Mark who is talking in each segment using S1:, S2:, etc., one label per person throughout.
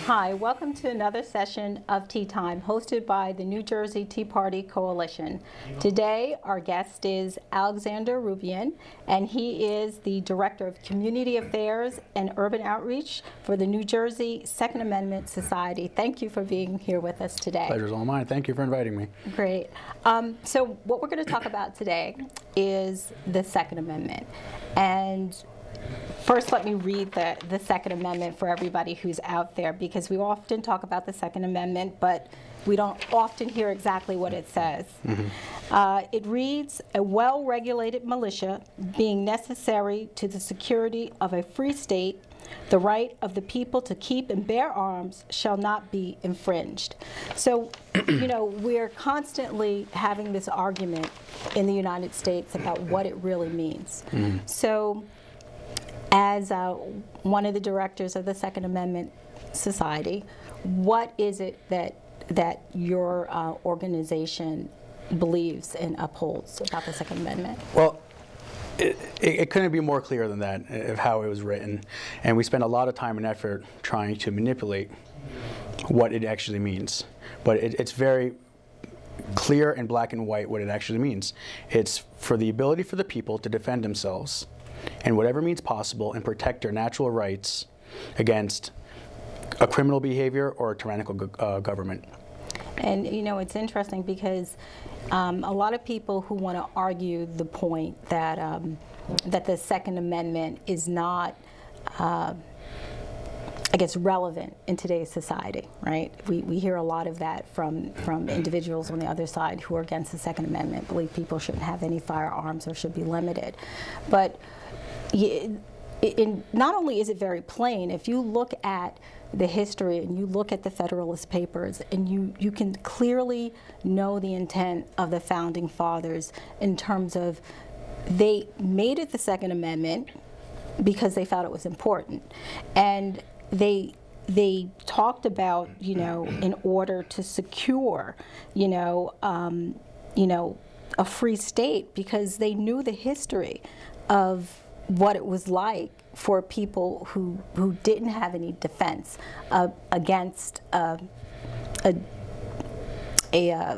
S1: Hi, welcome to another session of Tea Time, hosted by the New Jersey Tea Party Coalition. Today, our guest is Alexander Rubian, and he is the Director of Community Affairs and Urban Outreach for the New Jersey Second Amendment Society. Thank you for being here with us today.
S2: Pleasure's all mine. Thank you for inviting me.
S1: Great. So what we're going to talk about today is the Second Amendment. And first, let me read the Second Amendment for everybody who's out there, because we often talk about the Second Amendment, but we don't often hear exactly what it says. It reads, "A well-regulated militia being necessary to the security of a free state, the right of the people to keep and bear arms shall not be infringed." So, you know, we're constantly having this argument in the United States about what it really means. So, as one of the directors of the Second Amendment Society, what is it that your organization believes and upholds about the Second Amendment?
S2: Well, it couldn't be more clear than that of how it was written, and we spend a lot of time and effort trying to manipulate what it actually means. But it's very clear in black and white what it actually means. It's for the ability for the people to defend themselves in whatever means possible and protect their natural rights against a criminal behavior or a tyrannical government.
S1: And you know, it's interesting because a lot of people who want to argue the point that that the Second Amendment is not, I guess, relevant in today's society, right? We hear a lot of that from individuals on the other side who are against the Second Amendment, believe people shouldn't have any firearms or should be limited. But not only is it very plain, if you look at the history and you look at the Federalist Papers, and you can clearly know the intent of the Founding Fathers in terms of they made it the Second Amendment because they thought it was important. And they talked about, you know, in order to secure, a free state, because they knew the history of what it was like for people who didn't have any defense against a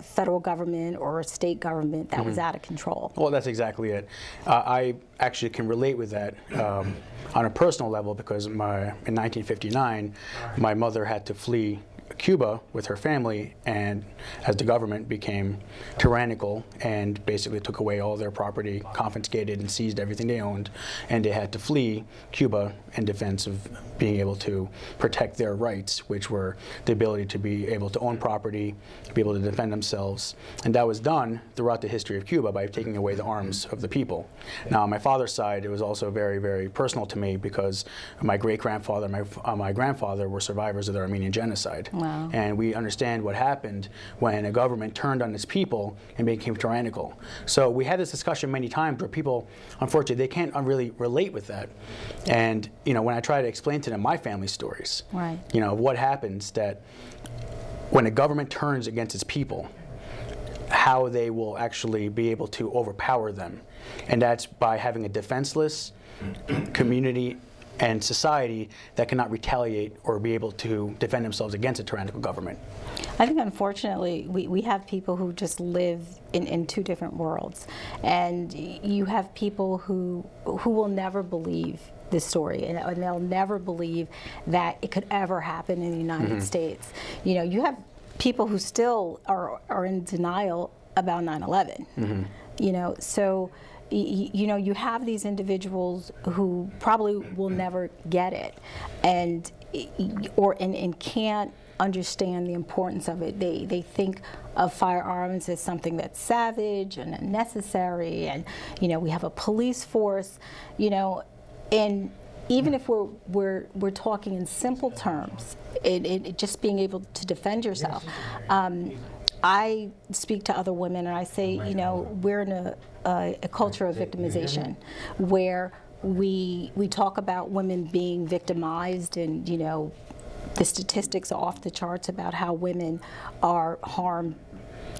S1: federal government or a state government that was out of control.
S2: Well, that's exactly it. I actually can relate with that on a personal level, because in 1959, my mother had to flee Cuba with her family, and as the government became tyrannical and basically took away all their property, confiscated and seized everything they owned, and they had to flee Cuba in defense of being able to protect their rights, which were the ability to be able to own property, to be able to defend themselves. And that was done throughout the history of Cuba by taking away the arms of the people. Now, on my father's side, it was also very, very personal to me, because my great-grandfather and my grandfather were survivors of the Armenian genocide.
S1: Wow.
S2: And we understand what happened when a government turned on its people and became tyrannical. So we had this discussion many times where people, unfortunately, they can't really relate with that. And you know, when I try to explain to them my family stories,
S1: right,
S2: you know, what happens that when a government turns against its people, how they will actually be able to overpower them. And that's by having a defenseless community and society that cannot retaliate or be able to defend themselves against a tyrannical government.
S1: I think, unfortunately, we have people who just live in two different worlds. And you have people who will never believe this story, and they'll never believe that it could ever happen in the United States. You know, you have people who still are in denial about 9/11. You know, so you know, you have these individuals who probably will never get it, and can't understand the importance of it. They think of firearms as something that's savage and unnecessary, and you know, we have a police force, you know, and even if we're talking in simple terms, it just being able to defend yourself. I speak to other women and I say, you know, we're in a culture of victimization where we talk about women being victimized, and, you know, the statistics are off the charts about how women are harmed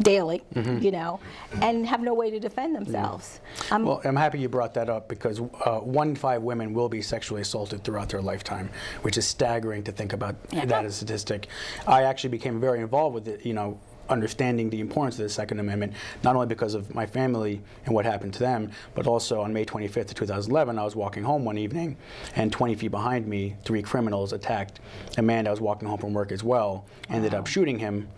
S1: daily, you know, and have no way to defend themselves.
S2: Well, I'm happy you brought that up, because 1 in 5 women will be sexually assaulted throughout their lifetime, which is staggering to think about that as a statistic. I actually became very involved with it, you know, understanding the importance of the Second Amendment, not only because of my family and what happened to them, but also on May 25th of 2011, I was walking home one evening, and 20 feet behind me, 3 criminals attacked a man that was walking home from work as well, ended up shooting him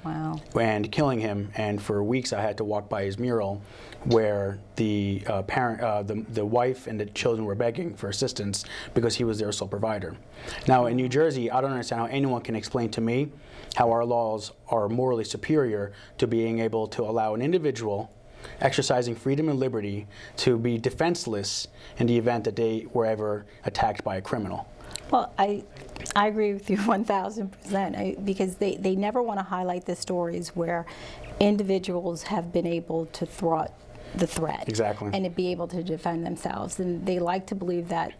S2: and killing him, and for weeks I had to walk by his mural where the the wife and the children were begging for assistance because he was their sole provider. Now in New Jersey, I don't understand how anyone can explain to me how our laws are morally superior to being able to allow an individual exercising freedom and liberty to be defenseless in the event that they were ever attacked by a criminal.
S1: Well, I agree with you 1,000%, because they never want to highlight the stories where individuals have been able to thwart the threat.
S2: Exactly.
S1: And to be able to defend themselves. And they like to believe that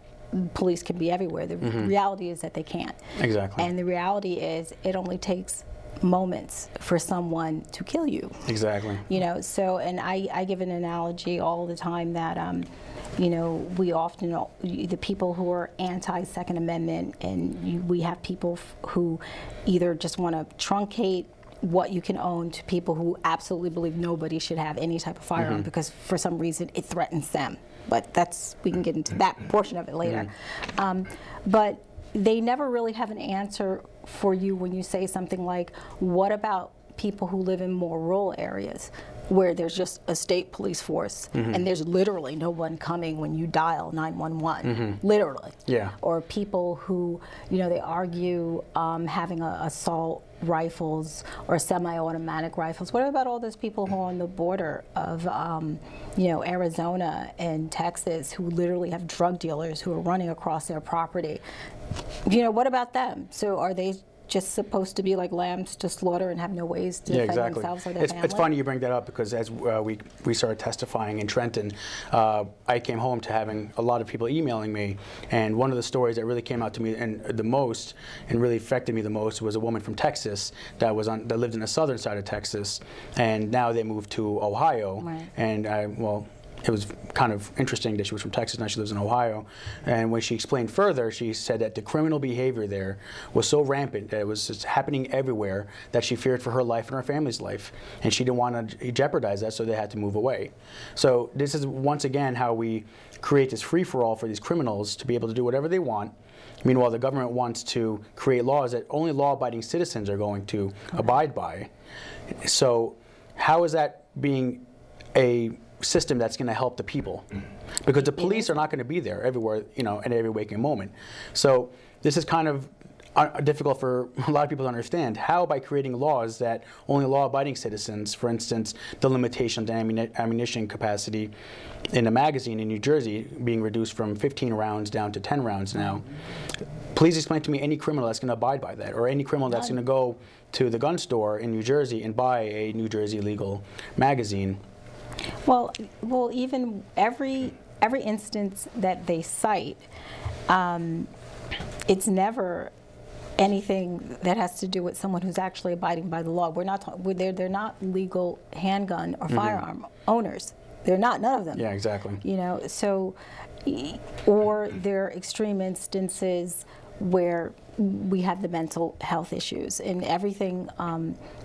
S1: police can be everywhere. The reality is that they can't.
S2: Exactly.
S1: And the reality is it only takes moments for someone to kill you.
S2: Exactly.
S1: You know, so, and I give an analogy all the time that, you know, we often, the people who are anti-Second Amendment, and we have people who either just want to truncate what you can own to people who absolutely believe nobody should have any type of firearm because for some reason it threatens them. But that's, we can get into that portion of it later. But they never really have an answer for you when you say something like, what about people who live in more rural areas where there's just a state police force and there's literally no one coming when you dial 911, literally.
S2: Yeah.
S1: Or people who, you know, they argue having assault rifles or semi-automatic rifles. What about all those people who are on the border of, you know, Arizona and Texas who literally have drug dealers who are running across their property? You know, what about them? So are they just supposed to be like lambs to slaughter and have no ways to defend themselves or their family?
S2: It's funny you bring that up, because as we started testifying in Trenton, I came home to having a lot of people emailing me, and one of the stories that really came out to me the most and really affected me the most was a woman from Texas that lived in the southern side of Texas, and now they moved to Ohio, and well, it was kind of interesting that she was from Texas, now she lives in Ohio. And when she explained further, she said that the criminal behavior there was so rampant, that it was just happening everywhere, that she feared for her life and her family's life. And she didn't want to jeopardize that, so they had to move away. So this is once again how we create this free-for-all for these criminals to be able to do whatever they want. Meanwhile, the government wants to create laws that only law-abiding citizens are going to abide by. So how is that being a system that's going to help the people? Because the police are not going to be there everywhere, you know, at every waking moment. So this is kind of difficult for a lot of people to understand. How, by creating laws that only law-abiding citizens, for instance, the limitation on ammunition capacity in a magazine in New Jersey being reduced from 15 rounds down to 10 rounds now. Please explain to me any criminal that's going to abide by that, or any criminal that's going to go to the gun store in New Jersey and buy a New Jersey legal magazine.
S1: Well, even every instance that they cite, it's never anything that has to do with someone who's actually abiding by the law. We're not they're not legal handgun or firearm owners. They're not, none of them.
S2: Yeah, exactly.
S1: You know, so, or there are extreme instances where we have the mental health issues, and everything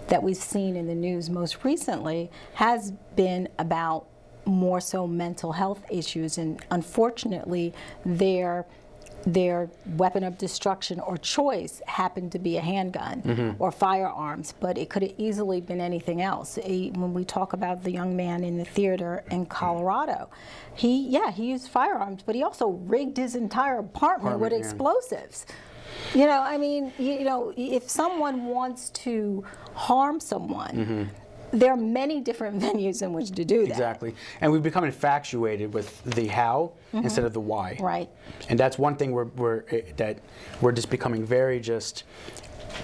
S1: that we've seen in the news most recently has been about more so mental health issues, and unfortunately their weapon of destruction or choice happened to be a handgun or firearms, but it could have easily been anything else. When we talk about the young man in the theater in Colorado, he used firearms, but he also rigged his entire apartment with explosives. You know, I mean, you know, if someone wants to harm someone, there are many different venues in which to do that.
S2: Exactly. And we've become infatuated with the how instead of the why.
S1: Right.
S2: And that's one thing we're just becoming very just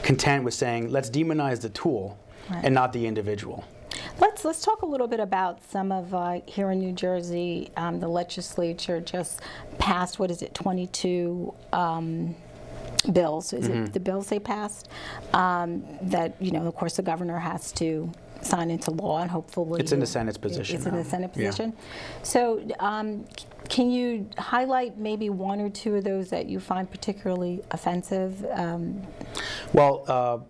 S2: content with saying, let's demonize the tool and not the individual.
S1: Let's talk a little bit about some of here in New Jersey. The legislature just passed, what is it, 22 bills. Is it the bills they passed? That, you know, of course, the governor has to sign into law, and hopefully
S2: it's in the Senate's position.
S1: It's in the Senate position. Yeah. So, can you highlight maybe one or two of those that you find particularly offensive?
S2: Well,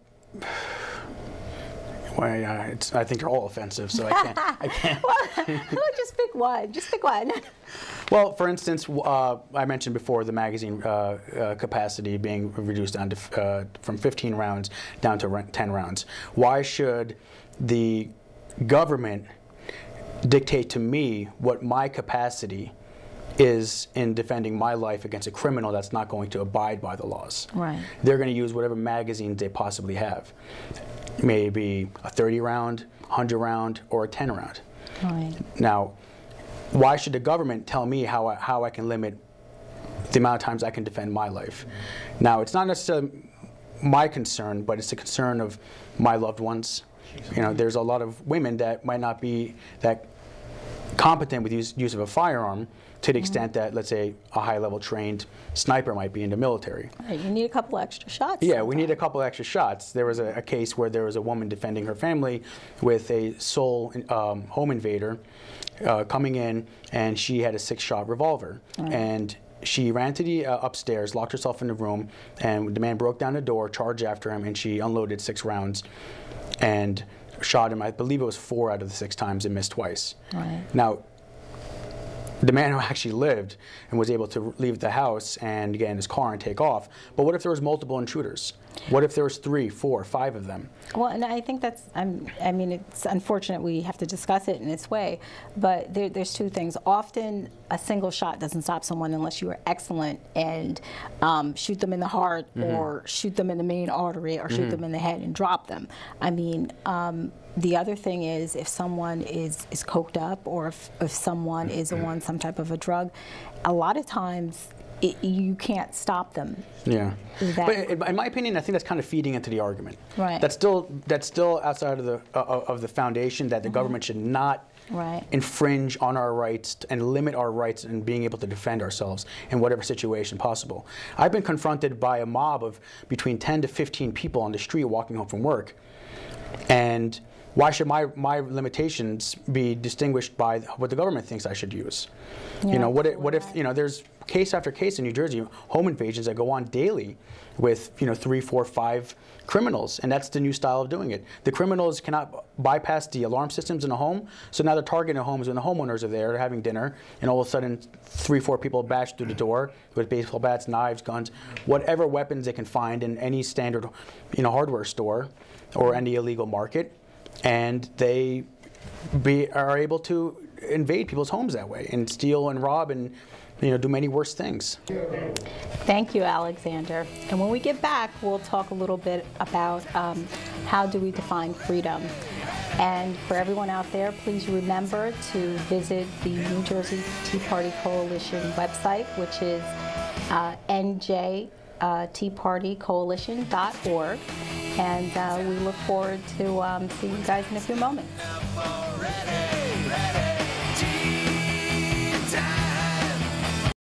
S2: I think they're all offensive, so I can't.
S1: Well, just pick one. Just pick one.
S2: Well, for instance, I mentioned before the magazine capacity being reduced down to, from 15 rounds down to 10 rounds. Why should the government dictate to me what my capacity is in defending my life against a criminal that's not going to abide by the laws?
S1: Right.
S2: They're going to use whatever magazines they possibly have. Maybe a 30-round, 100-round, or a 10-round.
S1: Right.
S2: Now, why should the government tell me how I can limit the amount of times I can defend my life? Now, it's not necessarily my concern, but it's the concern of my loved ones. You know, there's a lot of women that might not be that competent with use of a firearm to the extent that, let's say, a high-level trained sniper might be in the military.
S1: Right, you need a couple extra shots.
S2: Yeah, sometimes we need a couple extra shots. There was a case where there was a woman defending her family with a sole home invader coming in, and she had a 6-shot revolver. Right. And she ran to the upstairs, locked herself in the room, and the man broke down the door, charged after him, and she unloaded 6 rounds and shot him. I believe it was 4 out of the 6 times and missed twice. Right. Now, the man who actually lived and was able to leave the house and get in his car and take off. But what if there was multiple intruders? What if there was 3, 4, 5 of them?
S1: Well, and I think that's, I mean, it's unfortunate we have to discuss it in this way, but there's 2 things. Often, a single shot doesn't stop someone unless you are excellent and shoot them in the heart or shoot them in the main artery or shoot them in the head and drop them. I mean, the other thing is if someone is coked up or if someone is on some type of a drug, a lot of times you can't stop them. Yeah.
S2: But in my opinion, I think that's kind of feeding into the argument.
S1: Right.
S2: That's still outside of the foundation that the government should not infringe on our rights and limit our rights in being able to defend ourselves in whatever situation possible. I've been confronted by a mob of between 10 to 15 people on the street walking home from work, and why should my limitations be distinguished by what the government thinks I should use? Yeah, you know, what if you know, there's case after case in New Jersey, home invasions that go on daily with 3, 4, 5 criminals, and that's the new style of doing it. The criminals cannot bypass the alarm systems in a home, so now they're targeting homes when the homeowners are there, they're having dinner, and all of a sudden 3, 4 people bash through the door with baseball bats, knives, guns, whatever weapons they can find in any standard hardware store or any illegal market, and they are able to invade people's homes that way and steal and rob and do many worse things.
S1: Thank you, Alexander. And when we get back, we'll talk a little bit about how do we define freedom. And for everyone out there, please remember to visit the New Jersey Tea Party Coalition website, which is njteapartycoalition.org. And we look forward to seeing you guys in a few moments.